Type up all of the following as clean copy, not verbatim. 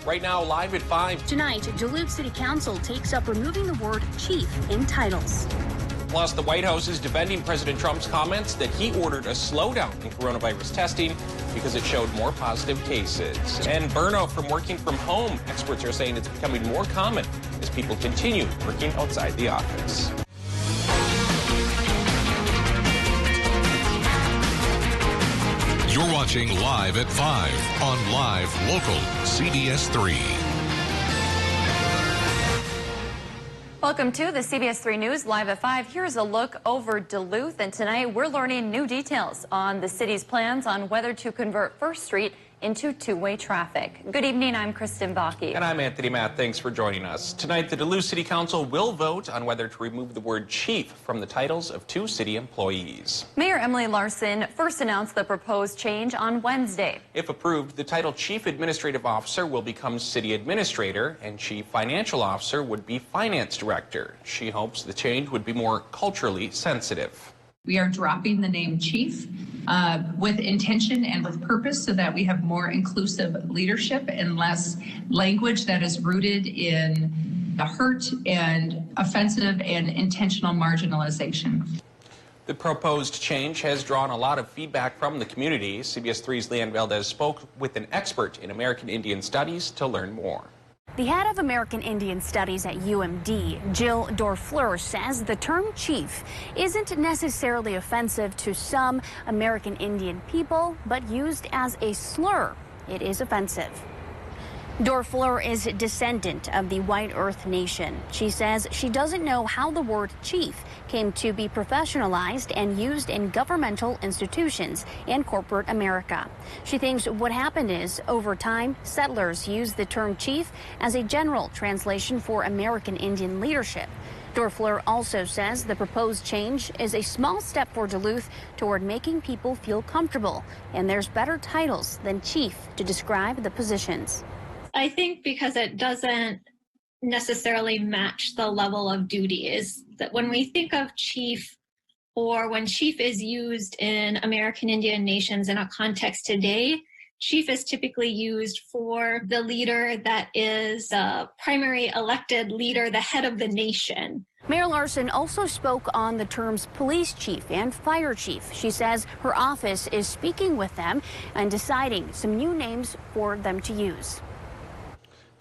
right now, live at 5. Tonight, Duluth City Council takes up removing the word chief in titles. Plus, the White House is defending President Trump's comments that he ordered a slowdown in coronavirus testing because it showed more positive cases. And burnout from working from home. Experts are saying it's becoming more common as people continue working outside the office. You're watching Live at 5 on Live Local CBS3. Welcome to the CBS3 News Live at 5. Here's a look over Duluth, and tonight we're learning new details on the city's plans on whether to convert First Street into two-way traffic. Good evening, I'm Kristen Bakke. And I'm Anthony Matt. Thanks for joining us. Tonight, the Duluth City Council will vote on whether to remove the word chief from the titles of 2 city employees. Mayor Emily Larson first announced the proposed change on Wednesday. If approved, the title Chief Administrative Officer will become City Administrator, and Chief Financial Officer would be Finance Director. She hopes the change would be more culturally sensitive. We are dropping the name chief with intention and with purpose so that we have more inclusive leadership and less language that is rooted in the hurt and offensive and intentional marginalization. The proposed change has drawn a lot of feedback from the community. CBS3's Leanne Valdez spoke with an expert in American Indian Studies to learn more. The head of American Indian Studies at UMD, Jill Dorfleur, says the term chief isn't necessarily offensive to some American Indian people, but used as a slur, it is offensive. Dorfleur is a descendant of the White Earth Nation. She says she doesn't know how the word chief came to be professionalized and used in governmental institutions in corporate America. She thinks what happened is, over time, settlers used the term chief as a general translation for American Indian leadership. Dorfleur also says the proposed change is a small step for Duluth toward making people feel comfortable, and there's better titles than chief to describe the positions. I think because it doesn't necessarily match the level of duty, is that when we think of chief, or when chief is used in American Indian nations in a context today, chief is typically used for the leader that is the primary elected leader, the head of the nation. Mayor Larson also spoke on the terms police chief and fire chief. She says her office is speaking with them and deciding some new names for them to use.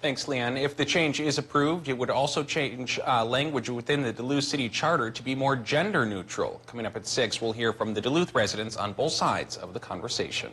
Thanks, Leanne. If the change is approved, it would also change language within the Duluth City Charter to be more gender neutral. Coming up at 6, we'll hear from the Duluth residents on both sides of the conversation.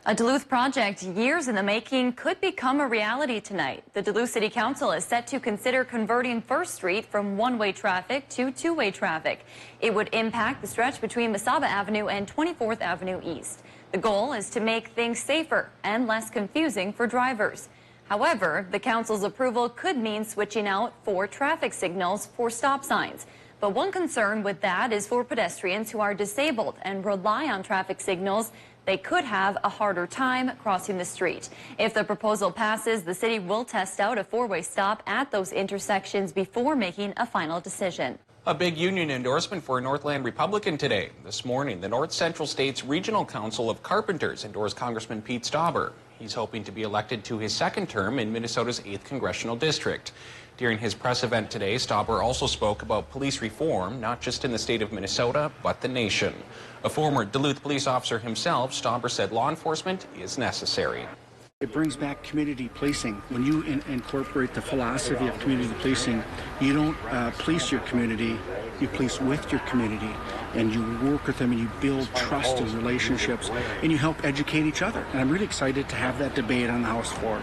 A Duluth project years in the making could become a reality tonight. The Duluth City Council is set to consider converting First Street from one-way traffic to two-way traffic. It would impact the stretch between Mesaba Avenue and 24th Avenue East. The goal is to make things safer and less confusing for drivers. However, the council's approval could mean switching out 4 traffic signals for stop signs. But one concern with that is for pedestrians who are disabled and rely on traffic signals. They could have a harder time crossing the street. If the proposal passes, the city will test out a 4-way stop at those intersections before making a final decision. A big union endorsement for a Northland Republican today. This morning, the North Central States Regional Council of Carpenters endorsed Congressman Pete Stauber. He's hoping to be elected to his 2nd term in Minnesota's 8th Congressional District. During his press event today, Stauber also spoke about police reform, not just in the state of Minnesota, but the nation. A former Duluth police officer himself, Stauber said law enforcement is necessary. It brings back community policing. When you incorporate the philosophy of community policing, you don't police your community, you police with your community, and you work with them and you build trust and relationships, and you help educate each other. And I'm really excited to have that debate on the House floor.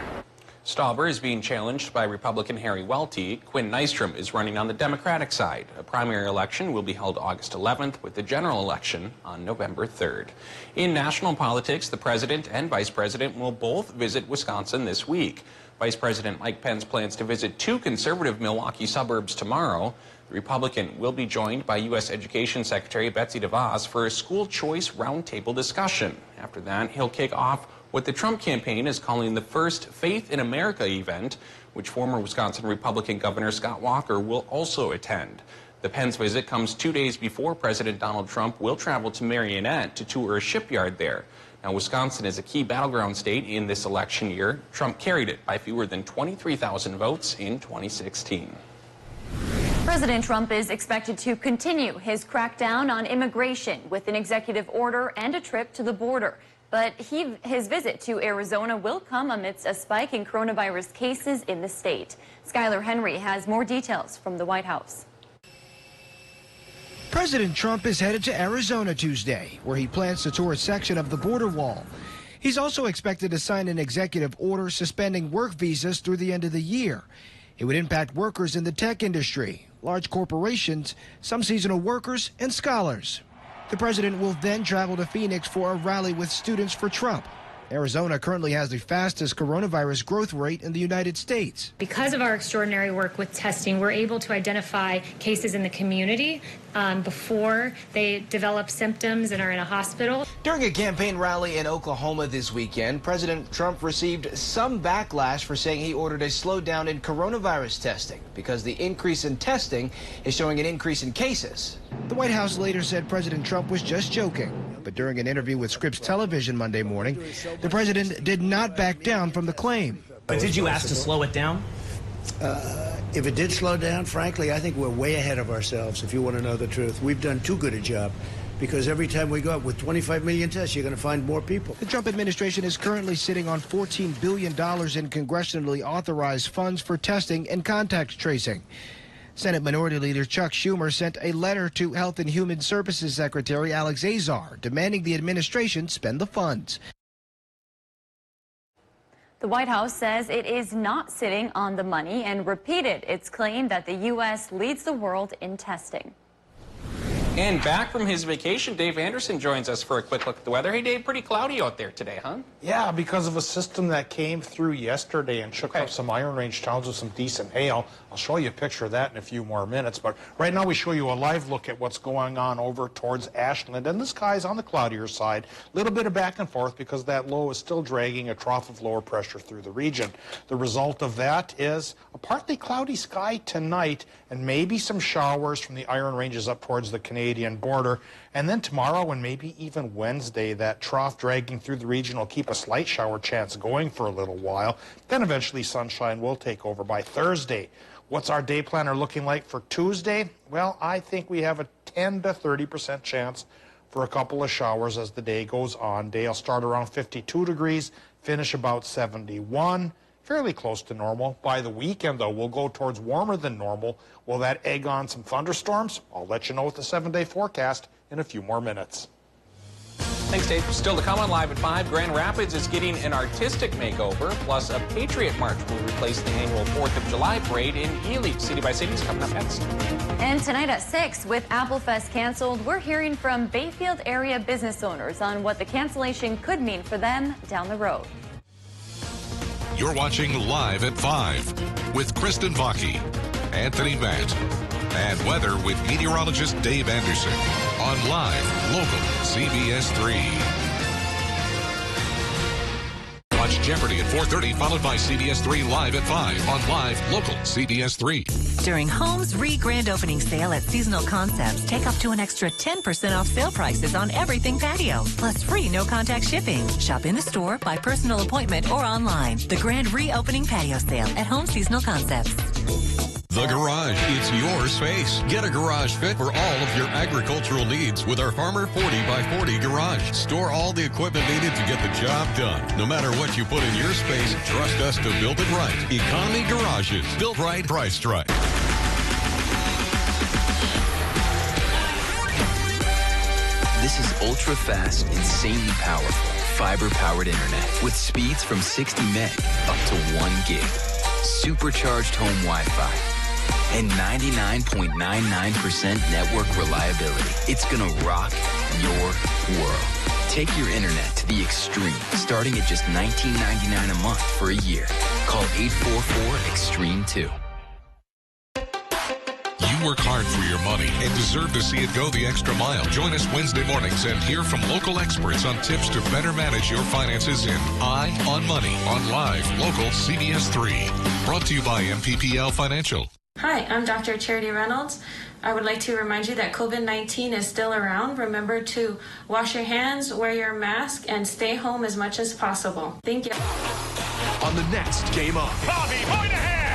Stauber is being challenged by Republican Harry Welty. Quinn Nystrom is running on the Democratic side. A primary election will be held August 11th, with the general election on November 3rd. In national politics, the president and vice president will both visit Wisconsin this week. Vice President Mike Pence plans to visit 2 conservative Milwaukee suburbs tomorrow. The Republican will be joined by U.S. Education Secretary Betsy DeVos for a school choice roundtable discussion. After that, he'll kick off what the Trump campaign is calling the first Faith in America event, which former Wisconsin Republican Governor Scott Walker will also attend. The Pence visit comes 2 days before President Donald Trump will travel to Marionette to tour a shipyard there. Now, Wisconsin is a key battleground state in this election year. Trump carried it by fewer than 23,000 votes in 2016. President Trump is expected to continue his crackdown on immigration with an executive order and a trip to the border. But his visit to Arizona will come amidst a spike in coronavirus cases in the state. Skylar Henry has more details from the White House. President Trump is headed to Arizona Tuesday, where he plans to tour a section of the border wall. He's also expected to sign an executive order suspending work visas through the end of the year. It would impact workers in the tech industry, large corporations, some seasonal workers, and scholars. The president will then travel to Phoenix for a rally with students for Trump. Arizona currently has the fastest coronavirus growth rate in the United States. Because of our extraordinary work with testing, we're able to identify cases in the community before they develop symptoms and are in a hospital. During a campaign rally in Oklahoma this weekend, President Trump received some backlash for saying he ordered a slowdown in coronavirus testing because the increase in testing is showing an increase in cases. The White House later said President Trump was just joking. But during an interview with Scripps Television Monday morning, the president did not back down from the claim. But did you ask to slow it down? If it did slow down, frankly, I think we're way ahead of ourselves, if you want to know the truth. We've done too good a job, because every time we go up with 25 million tests, you're going to find more people. The Trump administration is currently sitting on $14 billion in congressionally authorized funds for testing and contact tracing. Senate Minority Leader Chuck Schumer sent a letter to Health and Human Services Secretary Alex Azar demanding the administration spend the funds. The White House says it is not sitting on the money and repeated its claim that the U.S. leads the world in testing. And back from his vacation, Dave Anderson joins us for a quick look at the weather. Hey, Dave, pretty cloudy out there today, huh? Yeah, because of a system that came through yesterday and shook up some Iron Range towns with some decent hail. I'll show you a picture of that in a few more minutes. But right now we show you a live look at what's going on over towards Ashland. And the sky's on the cloudier side. A little bit of back and forth because that low is still dragging a trough of lower pressure through the region. The result of that is a partly cloudy sky tonight and maybe some showers from the Iron Ranges up towards the Canadian border. And then tomorrow and maybe even Wednesday, that trough dragging through the region will keep a slight shower chance going for a little while. Then eventually sunshine will take over by Thursday. What's our day planner looking like for Tuesday? Well, I think we have a 10 to 30% chance for a couple of showers as the day goes on. Day will start around 52 degrees, finish about 71. Fairly close to normal. By the weekend, though, we'll go towards warmer than normal. Will that egg on some thunderstorms? I'll let you know with the 7-day forecast in a few more minutes. Thanks, Dave. Still to come on Live at 5, Grand Rapids is getting an artistic makeover, plus a Patriot March will replace the annual 4th of July parade in Ely. City by City is coming up next. And tonight at 6, with Apple Fest canceled, we're hearing from Bayfield area business owners on what the cancellation could mean for them down the road. You're watching Live at 5 with Kristen Vaki, Anthony Matt, and weather with meteorologist Dave Anderson on Live Local CBS3. Watch Jeopardy at 4:30, followed by CBS3 Live at 5 on Live Local CBS3. During Home's Re-Grand Opening Sale at Seasonal Concepts, take up to an extra 10% off sale prices on everything patio, plus free no-contact shipping. Shop in the store, by personal appointment, or online. The Grand Reopening Patio Sale at Home Seasonal Concepts. The Garage, it's your space. Get a garage fit for all of your agricultural needs with our Farmer 40 by 40 garage. Store all the equipment needed to get the job done. No matter what you put in your space, trust us to build it right. Economy Garages. Built right, priced right. This is ultra-fast, insanely powerful, fiber-powered internet with speeds from 60 meg up to 1 gig. Supercharged home Wi-Fi. And 99.99% network reliability. It's gonna rock your world. Take your internet to the extreme, starting at just $19.99 a month for a year. Call 844-EXTREME2. You work hard for your money and deserve to see it go the extra mile. Join us Wednesday mornings and hear from local experts on tips to better manage your finances in Eye on Money on Live Local CBS3. Brought to you by MPPL Financial. Hi, I'm Dr. Charity Reynolds. I would like to remind you that COVID-19 is still around. Remember to wash your hands, wear your mask, and stay home as much as possible. Thank you. On the next Game On. Bobby Moynihan!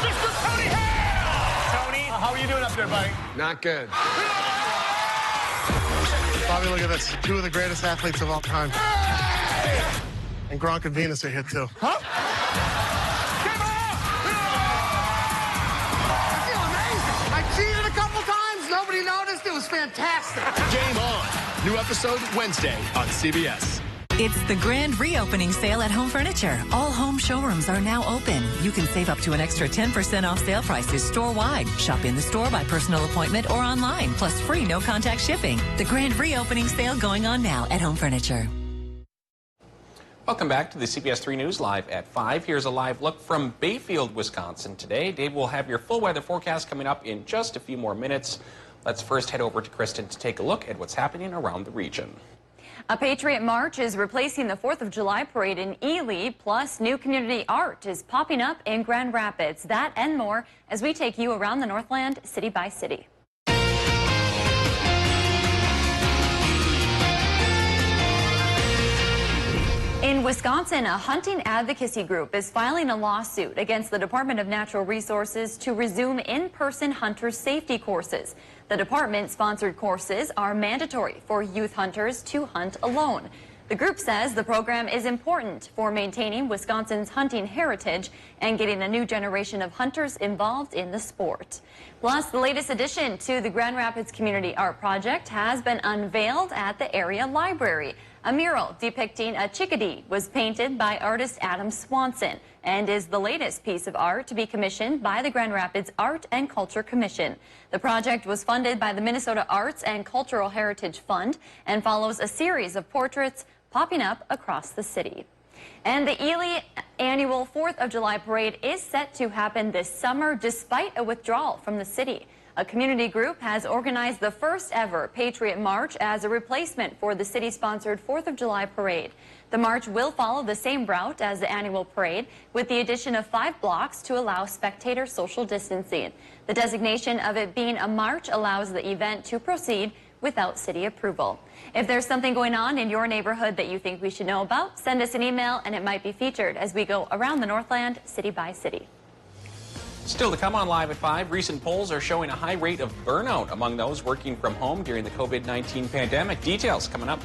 Mr. Tony Hale! Tony, how are you doing up there, buddy? Not good. Bobby, look at this. Two of the greatest athletes of all time. And Gronk and Venus are here, too. Huh? Cheated a couple times. Nobody noticed. It was fantastic. Game On. New episode Wednesday on CBS. It's the grand reopening sale at Home Furniture. All home showrooms are now open. You can save up to an extra 10% off sale prices store-wide. Shop in the store by personal appointment or online, plus free no-contact shipping. The grand reopening sale going on now at Home Furniture. Welcome back to the CBS3 News Live at 5. Here's a live look from Bayfield, Wisconsin today. Dave will have your full weather forecast coming up in just a few more minutes. Let's first head over to Kristen to take a look at what's happening around the region. A Patriot March is replacing the 4th of July parade in Ely, plus new community art is popping up in Grand Rapids. That and more as we take you around the Northland city by city. In Wisconsin, a hunting advocacy group is filing a lawsuit against the Department of Natural Resources to resume in-person hunter safety courses. The department-sponsored courses are mandatory for youth hunters to hunt alone. The group says the program is important for maintaining Wisconsin's hunting heritage and getting a new generation of hunters involved in the sport. Plus, the latest addition to the Grand Rapids Community Art Project has been unveiled at the area library. A mural depicting a chickadee was painted by artist Adam Swanson and is the latest piece of art to be commissioned by the Grand Rapids Art and Culture Commission. The project was funded by the Minnesota Arts and Cultural Heritage Fund and follows a series of portraits popping up across the city. And the Ely annual 4th of July parade is set to happen this summer despite a withdrawal from the city. A community group has organized the first ever Patriot March as a replacement for the city-sponsored 4th of July parade. The march will follow the same route as the annual parade, with the addition of 5 blocks to allow spectator social distancing. The designation of it being a march allows the event to proceed without city approval. If there's something going on in your neighborhood that you think we should know about, send us an email and it might be featured as we go around the Northland city by city. Still to come on Live at 5, recent polls are showing a high rate of burnout among those working from home during the COVID-19 pandemic. Details coming up.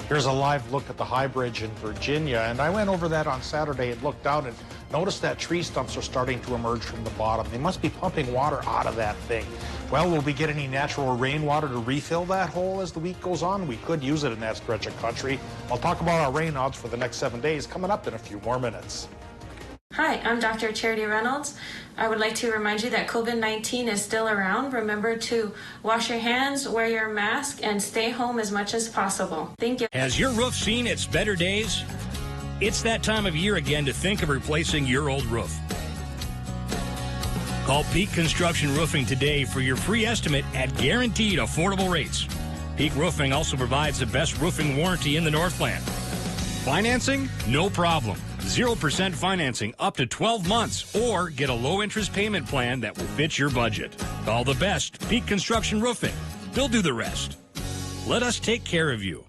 Here's a live look at the High Bridge in Virginia, and I went over that on Saturday and looked out and noticed that tree stumps are starting to emerge from the bottom. They must be pumping water out of that thing. Well, will we get any natural rainwater to refill that hole as the week goes on? We could use it in that stretch of country. I'll talk about our rain odds for the next 7 days coming up in a few more minutes. Hi, I'm Dr. Charity Reynolds. I would like to remind you that COVID-19 is still around. Remember to wash your hands, wear your mask, and stay home as much as possible. Thank you. Has your roof seen its better days? It's that time of year again to think of replacing your old roof. Call Peak Construction Roofing today for your free estimate at guaranteed affordable rates. Peak Roofing also provides the best roofing warranty in the Northland. Financing? No problem. 0% financing up to 12 months or get a low-interest payment plan that will fit your budget. All the best. Peak Construction Roofing. They'll do the rest. Let us take care of you.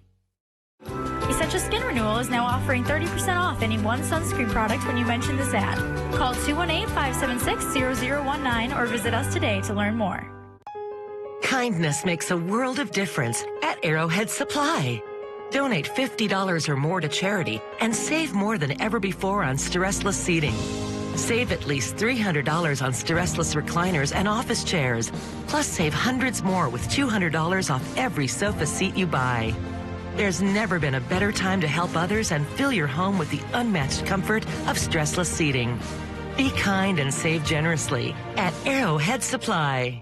Essential Skin Renewal is now offering 30% off any one sunscreen product when you mention this ad. Call 218-576-0019 or visit us today to learn more. Kindness makes a world of difference at Arrowhead Supply. Donate $50 or more to charity and save more than ever before on stressless seating. Save at least $300 on stressless recliners and office chairs. Plus save hundreds more with $200 off every sofa seat you buy. There's never been a better time to help others and fill your home with the unmatched comfort of stressless seating. Be kind and save generously at Arrowhead Supply.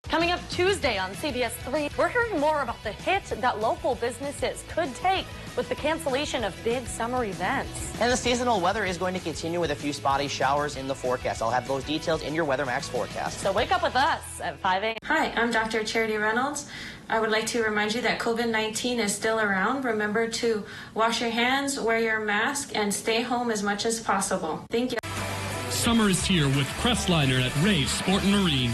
Coming up Tuesday on CBS3, we're hearing more about the hit that local businesses could take with the cancellation of big summer events. And the seasonal weather is going to continue with a few spotty showers in the forecast. I'll have those details in your WeatherMax forecast. So wake up with us at 5 a.m. Hi, I'm Dr. Charity Reynolds. I would like to remind you that COVID-19 is still around. Remember to wash your hands, wear your mask, and stay home as much as possible. Thank you. Summer is here with Crestliner at Ray's Sport and Marine.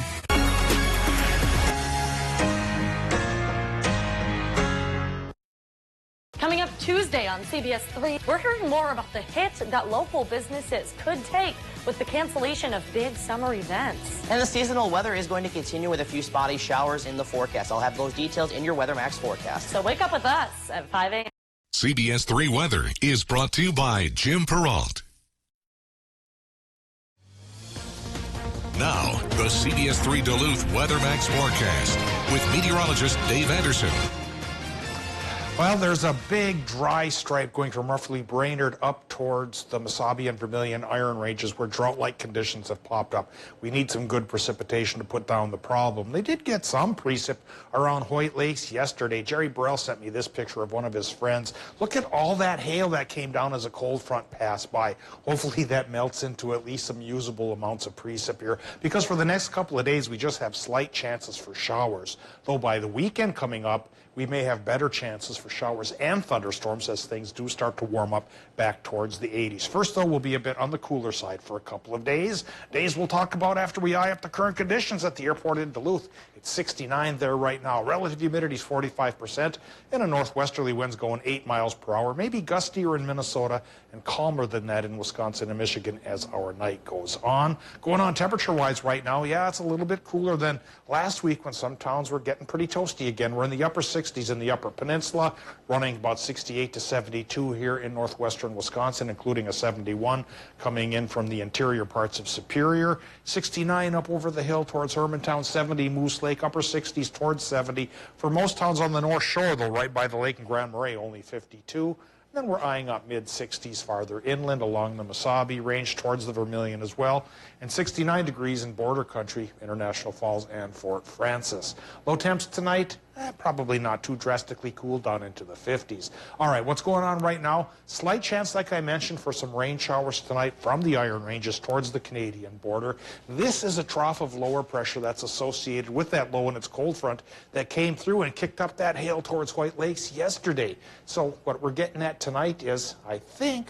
Coming up Tuesday on CBS3, we're hearing more about the hit that local businesses could take with the cancellation of big summer events. And the seasonal weather is going to continue with a few spotty showers in the forecast. I'll have those details in your WeatherMax forecast. So wake up with us at 5 a.m. CBS3 Weather is brought to you by Jim Peralt. Now, the CBS3 Duluth WeatherMax forecast with meteorologist Dave Anderson. Well, there's a big dry stripe going from roughly Brainerd up towards the Mesabi and Vermilion Iron Ranges where drought-like conditions have popped up. We need some good precipitation to put down the problem. They did get some precip around Hoyt Lakes yesterday. Jerry Burrell sent me this picture of one of his friends. Look at all that hail that came down as a cold front passed by. Hopefully that melts into at least some usable amounts of precip here, because for the next couple of days we just have slight chances for showers. Though by the weekend coming up, we may have better chances for showers and thunderstorms as things do start to warm up back towards the 80s. First, though, we'll be a bit on the cooler side for a couple of days. Days we'll talk about after we eye up the current conditions at the airport in Duluth. It's 69 there right now. Relative humidity is 45%, and a northwesterly wind's going 8 miles per hour. Maybe gustier in Minnesota and calmer than that in Wisconsin and Michigan as our night goes on. Going on temperature-wise right now, yeah, it's a little bit cooler than last week when some towns were getting pretty toasty again. We're in the upper 60s in the Upper Peninsula, running about 68 to 72 here in northwestern Wisconsin, including a 71 coming in from the interior parts of Superior. 69 up over the hill towards Hermantown, 70 Moose Lake, upper 60s towards 70. For most towns on the North Shore, though, right by the lake in Grand Marais, only 52. Then we're eyeing up mid-60s farther inland along the Mesabi range towards the Vermilion as well, and 69 degrees in border country, International Falls and Fort Francis. Low temps tonight, probably not too drastically cool, down into the 50s. All right, what's going on right now? Slight chance, like I mentioned, for some rain showers tonight from the Iron Ranges towards the Canadian border. This is a trough of lower pressure that's associated with that low and its cold front that came through and kicked up that hail towards White Lakes yesterday. So what we're getting at tonight is, I think,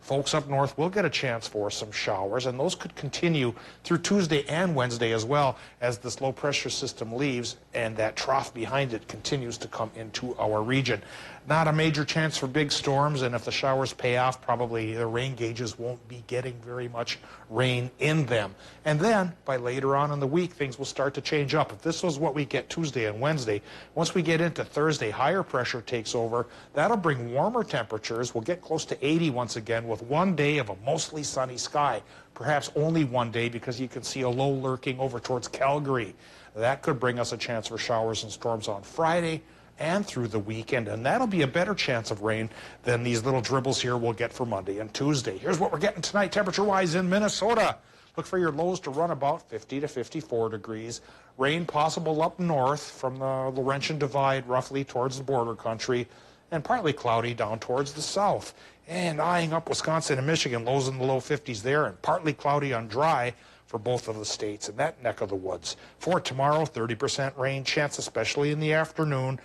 folks up north will get a chance for some showers, and those could continue through Tuesday and Wednesday as well as this low pressure system leaves and that trough behind it continues to come into our region. Not a major chance for big storms, and if the showers pay off, probably the rain gauges won't be getting very much rain in them. And then, by later on in the week, things will start to change up. If this was what we get Tuesday and Wednesday, once we get into Thursday, higher pressure takes over. That'll bring warmer temperatures. We'll get close to 80 once again with one day of a mostly sunny sky. Perhaps only one day because you can see a low lurking over towards Calgary. That could bring us a chance for showers and storms on Friday and through the weekend, and that'll be a better chance of rain than these little dribbles here we'll get for Monday and Tuesday. Here's what we're getting tonight temperature-wise in Minnesota. Look for your lows to run about 50 to 54 degrees. Rain possible up north from the Laurentian Divide roughly towards the border country, and partly cloudy down towards the south. And eyeing up Wisconsin and Michigan, lows in the low 50s there, and partly cloudy on dry for both of the states in that neck of the woods. For tomorrow, 30% rain chance, especially in the afternoon,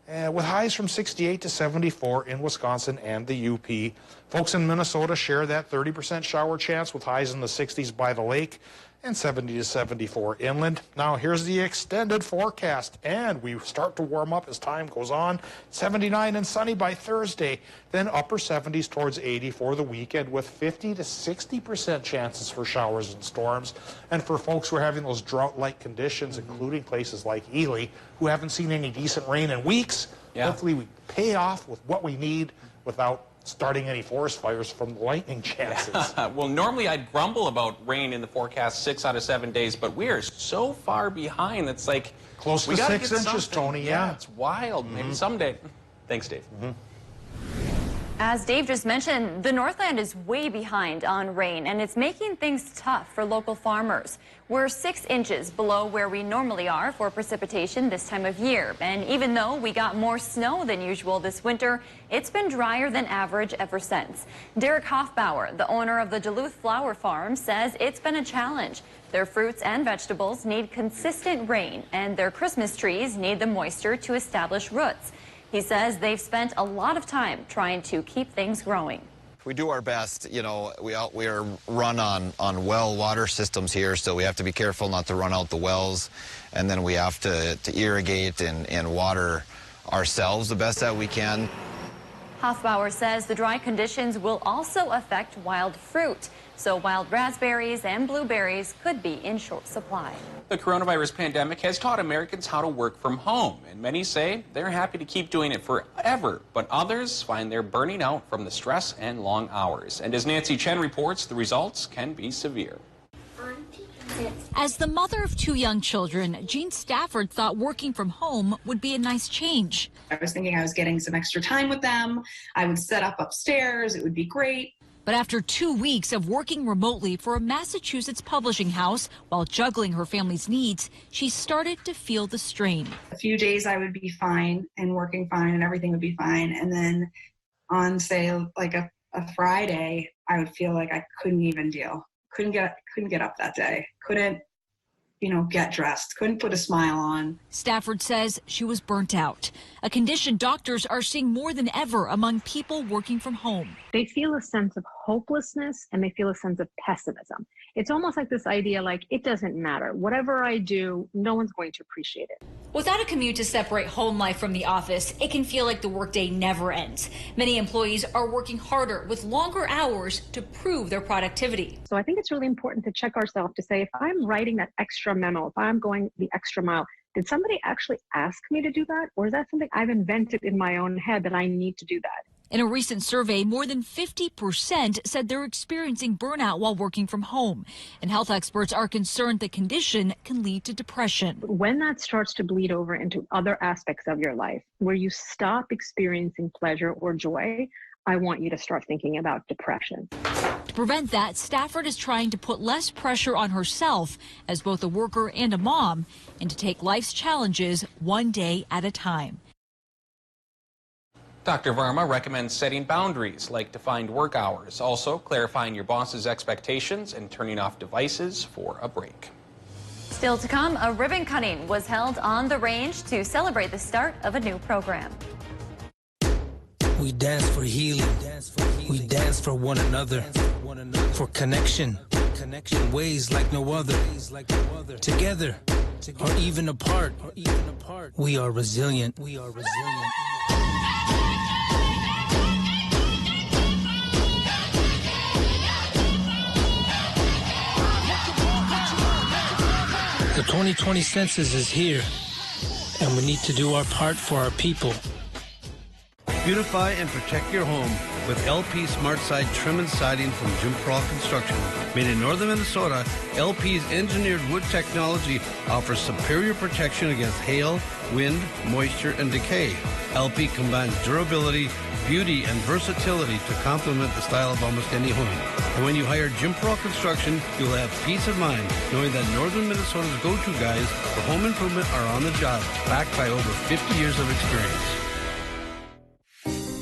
with highs from 68 to 74 in Wisconsin and the UP. Folks in Minnesota share that 30% shower chance with highs in the 60s by the lake and 70 to 74 inland. Now here's the extended forecast, and we start to warm up as time goes on. 79 and sunny by Thursday, then upper 70s towards 80 for the weekend with 50 to 60% chances for showers and storms. And for folks who are having those drought-like conditions, including places like Ely, who haven't seen any decent rain in weeks, hopefully we pay off with what we need without starting any forest fires from the lightning chances. Well, normally I'd grumble about rain in the forecast 6 out of 7 days, but we are so far behind. It's like close to 6 inches, Tony. Yeah, it's wild. Maybe someday. Thanks, Dave. As Dave just mentioned, the Northland is way behind on rain, and it's making things tough for local farmers. We're 6 inches below where we normally are for precipitation this time of year. And even though we got more snow than usual this winter, it's been drier than average ever since. Derek Hoffbauer, the owner of the Duluth Flower Farm, says it's been a challenge. Their fruits and vegetables need consistent rain, and their Christmas trees need the moisture to establish roots. He says they've spent a lot of time trying to keep things growing. We do our best. You know, we are run on well water systems here, so we have to be careful not to run out the wells, and then we have to irrigate and water ourselves the best that we can. Hoffbauer says the dry conditions will also affect wild fruit, so wild raspberries and blueberries could be in short supply. The coronavirus pandemic has taught Americans how to work from home, and many say they're happy to keep doing it forever, but others find they're burning out from the stress and long hours. And as Nancy Chen reports, the results can be severe. As the mother of 2 young children, Jean Stafford thought working from home would be a nice change. I was thinking I was getting some extra time with them. I would set up upstairs. It would be great. But after 2 weeks of working remotely for a Massachusetts publishing house while juggling her family's needs, she started to feel the strain. A few days I would be fine and working fine and everything would be fine. And then on, say, like a Friday, I would feel like I couldn't even deal. Couldn't get up that day. Couldn't, get dressed. Couldn't put a smile on. Stafford says she was burnt out, a condition doctors are seeing more than ever among people working from home. They feel a sense of hopelessness and they feel a sense of pessimism. It's almost like this idea like it doesn't matter. Whatever I do, no one's going to appreciate it. Without a commute to separate home life from the office, it can feel like the workday never ends. Many employees are working harder with longer hours to prove their productivity. So I think it's really important to check ourselves to say, if I'm writing that extra memo, if I'm going the extra mile, did somebody actually ask me to do that? Or is that something I've invented in my own head that I need to do that? In a recent survey, more than 50% said they're experiencing burnout while working from home. And health experts are concerned the condition can lead to depression. When that starts to bleed over into other aspects of your life, where you stop experiencing pleasure or joy, I want you to start thinking about depression. To prevent that, Stafford is trying to put less pressure on herself as both a worker and a mom, and to take life's challenges one day at a time. Dr. Varma recommends setting boundaries like defined work hours, also clarifying your boss's expectations and turning off devices for a break. Still to come, a ribbon cutting was held on the range to celebrate the start of a new program. We dance for healing. We dance for one another, for connection, in ways like no other. Together, or even apart, we are resilient. The 2020 census is here, and we need to do our part for our people. Beautify and protect your home with LP SmartSide trim and siding from Jim Pro Construction. Made in northern Minnesota, LP's engineered wood technology offers superior protection against hail, wind, moisture, and decay. LP combines durability, beauty, and versatility to complement the style of almost any home. And when you hire Jim Pro Construction, you'll have peace of mind knowing that northern Minnesota's go-to guys for home improvement are on the job, backed by over 50 years of experience.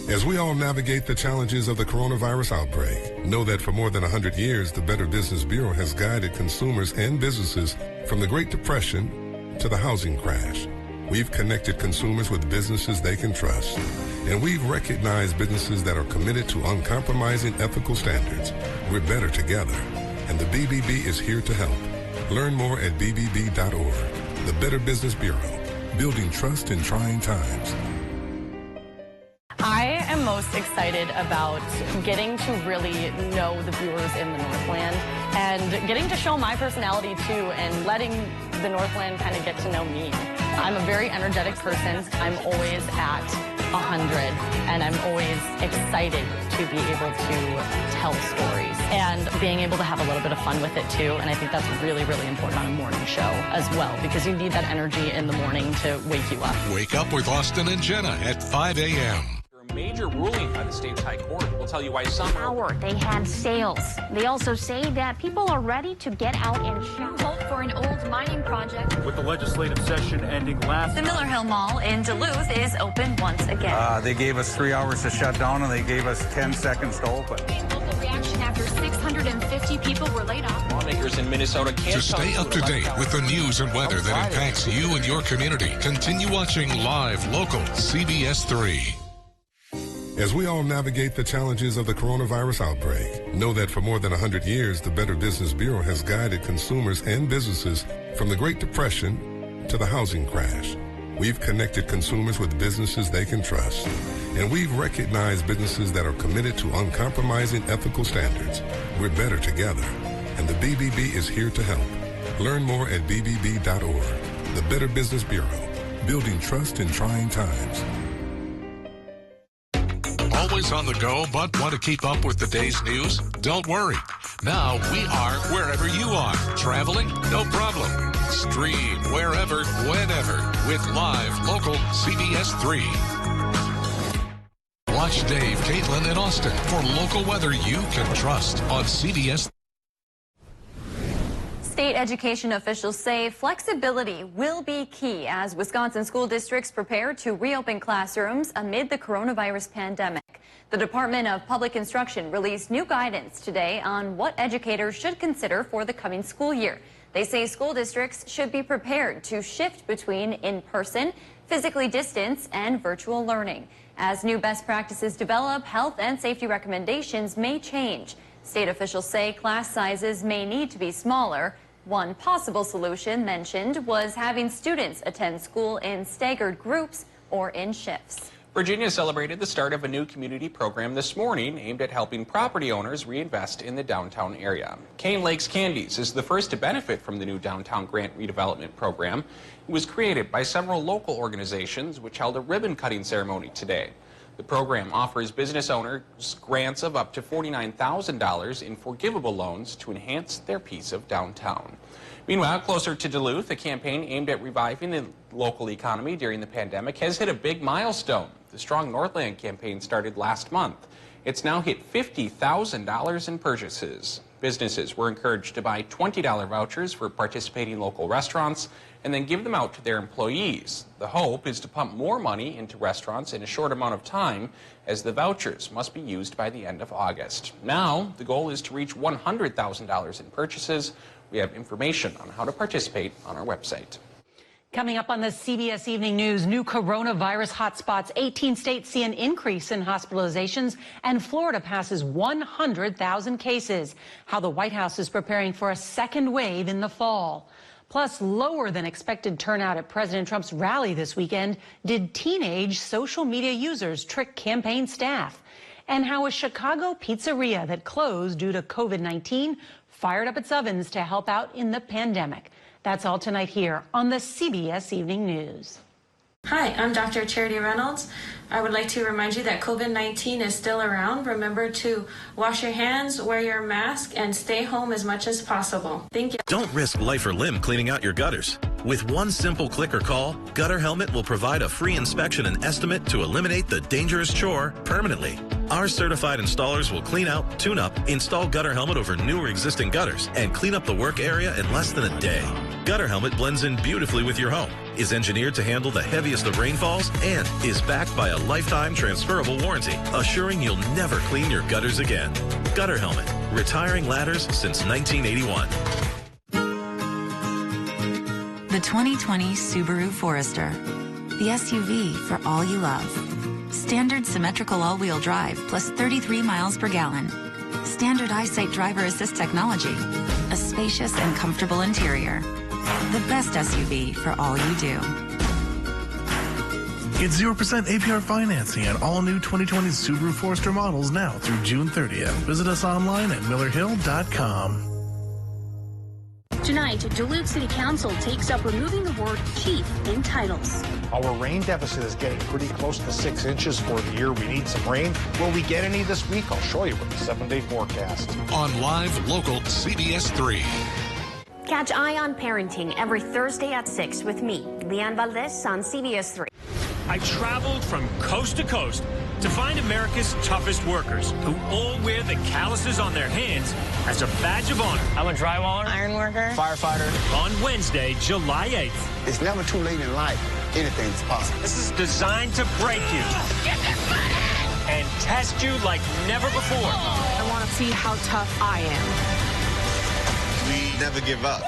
As we all navigate the challenges of the coronavirus outbreak, know that for more than 100 years, the Better Business Bureau has guided consumers and businesses from the Great Depression to the housing crash. We've connected consumers with businesses they can trust, and we've recognized businesses that are committed to uncompromising ethical standards. We're better together, and the BBB is here to help. Learn more at bbb.org. The Better Business Bureau, building trust in trying times. I am most excited about getting to really know the viewers in the Northland and getting to show my personality too and letting the Northland kind of get to know me. I'm a very energetic person. I'm always at 100 and I'm always excited to be able to tell stories and being able to have a little bit of fun with it too. And I think that's really, really important on a morning show as well because you need that energy in the morning to wake you up. Wake up with Austin and Jenna at 5 a.m. A major ruling by the state's high court will tell you why some they had sales. They also say that people are ready to get out and shop. Hope for an old mining project. With the legislative session ending last The Miller Hill Mall in Duluth is open once again. They gave us 3 hours to shut down, and they gave us 10 seconds to open. Local reaction after 650 people were laid off. Lawmakers in Minnesota can't... To stay up to date with the news and weather that impacts you and your community, continue watching Live Local CBS3. As we all navigate the challenges of the coronavirus outbreak, know that for more than 100 years, the Better Business Bureau has guided consumers and businesses from the Great Depression to the housing crash. We've connected consumers with businesses they can trust, and we've recognized businesses that are committed to uncompromising ethical standards. We're better together, and the BBB is here to help. Learn more at bbb.org. The Better Business Bureau, building trust in trying times. Always on the go, but want to keep up with the day's news? Don't worry. Now we are wherever you are. Traveling? No problem. Stream wherever, whenever with Live Local CBS3. Watch Dave, Caitlin, and Austin for local weather you can trust on CBS. State education officials say flexibility will be key as Wisconsin school districts prepare to reopen classrooms amid the coronavirus pandemic. The Department of Public Instruction released new guidance today on what educators should consider for the coming school year. They say school districts should be prepared to shift between in-person, physically distanced, and virtual learning. As new best practices develop, health and safety recommendations may change. State officials say class sizes may need to be smaller. One possible solution mentioned was having students attend school in staggered groups or in shifts. Virginia celebrated the start of a new community program this morning aimed at helping property owners reinvest in the downtown area. Cane Lakes Candies is the first to benefit from the new downtown grant redevelopment program. It was created by several local organizations which held a ribbon cutting ceremony today. The program offers business owners grants of up to $49,000 in forgivable loans to enhance their piece of downtown. Meanwhile, closer to Duluth, a campaign aimed at reviving the local economy during the pandemic has hit a big milestone. The Strong Northland campaign started last month. It's now hit $50,000 in purchases. Businesses were encouraged to buy $20 vouchers for participating local restaurants and then give them out to their employees. The hope is to pump more money into restaurants in a short amount of time, as the vouchers must be used by the end of August. Now, the goal is to reach $100,000 in purchases. We have information on how to participate on our website. Coming up on the CBS Evening News, new coronavirus hotspots. 18 states see an increase in hospitalizations, and Florida passes 100,000 cases. How the White House is preparing for a second wave in the fall. Plus, lower than expected turnout at President Trump's rally this weekend. Did teenage social media users trick campaign staff? And how a Chicago pizzeria that closed due to COVID-19 fired up its ovens to help out in the pandemic. That's all tonight here on the CBS Evening News. Hi, I'm Dr. Charity Reynolds. I would like to remind you that COVID-19 is still around. Remember to wash your hands, wear your mask, and stay home as much as possible. Thank you. Don't risk life or limb cleaning out your gutters. With one simple click or call, Gutter Helmet will provide a free inspection and estimate to eliminate the dangerous chore permanently. Our certified installers will clean out, tune up, install Gutter Helmet over new or existing gutters, and clean up the work area in less than a day. Gutter Helmet blends in beautifully with your home, is engineered to handle the heaviest of rainfalls, and is backed by a lifetime transferable warranty, assuring you'll never clean your gutters again. Gutter Helmet, retiring ladders since 1981. The 2020 Subaru Forester. The SUV for all you love. Standard symmetrical all-wheel drive plus 33 miles per gallon. Standard eyesight driver assist technology. A spacious and comfortable interior. The best SUV for all you do. Get 0% APR financing on all new 2020 Subaru Forester models now through June 30th. Visit us online at millerhill.com. Tonight, Duluth City Council takes up removing the word chief in titles. Our rain deficit is getting pretty close to 6 inches for the year. We need some rain. Will we get any this week? I'll show you with the 7-day forecast. On Live Local CBS3. Catch Eye on Parenting every Thursday at 6 with me, Leanne Valdez on CBS3. I traveled from coast to coast to find America's toughest workers who all wear the calluses on their hands as a badge of honor. I'm a drywaller, iron worker, firefighter. On Wednesday, July 8th. It's never too late in life. Anything's possible. This is designed to break you and test you like never before. I want to see how tough I am. We never give up.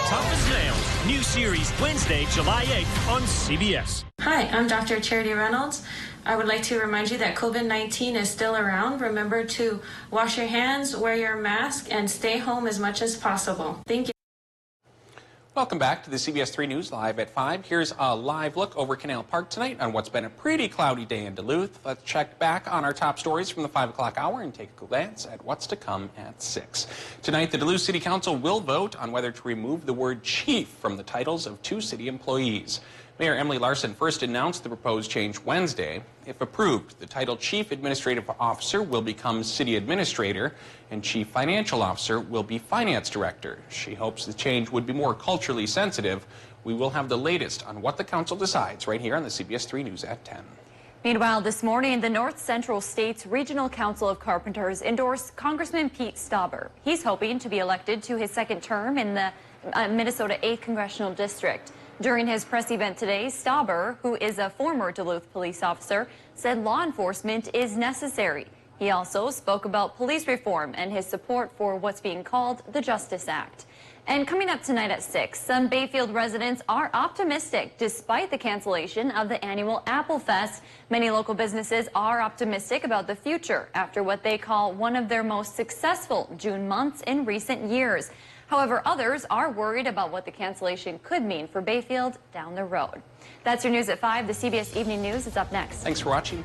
Tough as Nails. New series Wednesday, July 8th on CBS. Hi, I'm Dr. Charity Reynolds. I would like to remind you that COVID-19 is still around. Remember to wash your hands, wear your mask, and stay home as much as possible. Thank you. Welcome back to the CBS3 News Live at 5. Here's a live look over Canal Park tonight on what's been a pretty cloudy day in Duluth. Let's check back on our top stories from the 5 o'clock hour and take a glance at what's to come at 6. Tonight, the Duluth City Council will vote on whether to remove the word chief from the titles of 2 city employees. Mayor Emily Larson first announced the proposed change Wednesday. If approved, the title Chief Administrative Officer will become City Administrator, and Chief Financial Officer will be Finance Director. She hopes the change would be more culturally sensitive. We will have the latest on what the council decides right here on the CBS3 News at 10. Meanwhile, this morning, the North Central States Regional Council of Carpenters endorsed Congressman Pete Stauber. He's hoping to be elected to his second term in the Minnesota 8th Congressional District. During his press event today, Stauber, who is a former Duluth police officer, said law enforcement is necessary. He also spoke about police reform and his support for what's being called the Justice Act. And coming up tonight at 6, some Bayfield residents are optimistic despite the cancellation of the annual Apple Fest. Many local businesses are optimistic about the future after what they call one of their most successful June months in recent years. However, others are worried about what the cancellation could mean for Bayfield down the road. That's your news at 5. The CBS Evening News is up next. Thanks for watching.